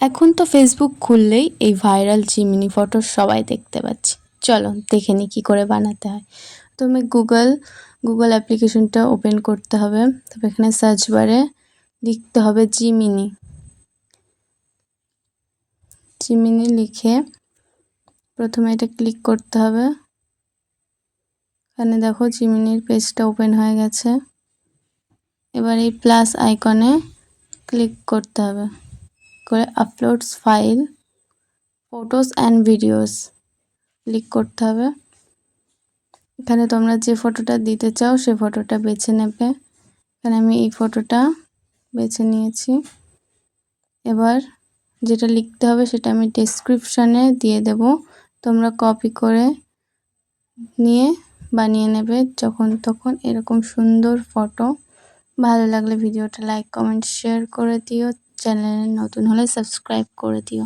এখন তো ফেসবুক খুললেই এই ভাইরাল জিমিনি ফটো সবাই দেখতে পাচ্ছি। চলো দেখে নিই কী করে বানাতে হয়। তুমি গুগল অ্যাপ্লিকেশনটা ওপেন করতে হবে। তবে এখানে সার্চ বারে লিখতে হবে জিমিনি। জিমিনি লিখে প্রথমে এটা ক্লিক করতে হবে। এখানে দেখো জিমিনির পেজটা ওপেন হয়ে গেছে। এবার এই প্লাস আইকনে ক্লিক করতে হবে, করে uploads file photos and videos click করতে হবে। এখানে তোমরা যে ফটোটা দিতে চাও সে ফটোটা বেছে নেবে। এখানে আমি এই ফটোটা বেছে নিয়েছি। এবার যেটা লিখতে হবে সেটা আমি ডেসক্রিপশানে দিয়ে দেব, তোমরা কপি করে নিয়ে বানিয়ে নেবে যখন তখন এরকম সুন্দর ফটো। ভালো লাগলে ভিডিওটা লাইক কমেন্ট শেয়ার করে দিও। চ্যানেলে নতুন হলে সাবস্ক্রাইব করে দিও।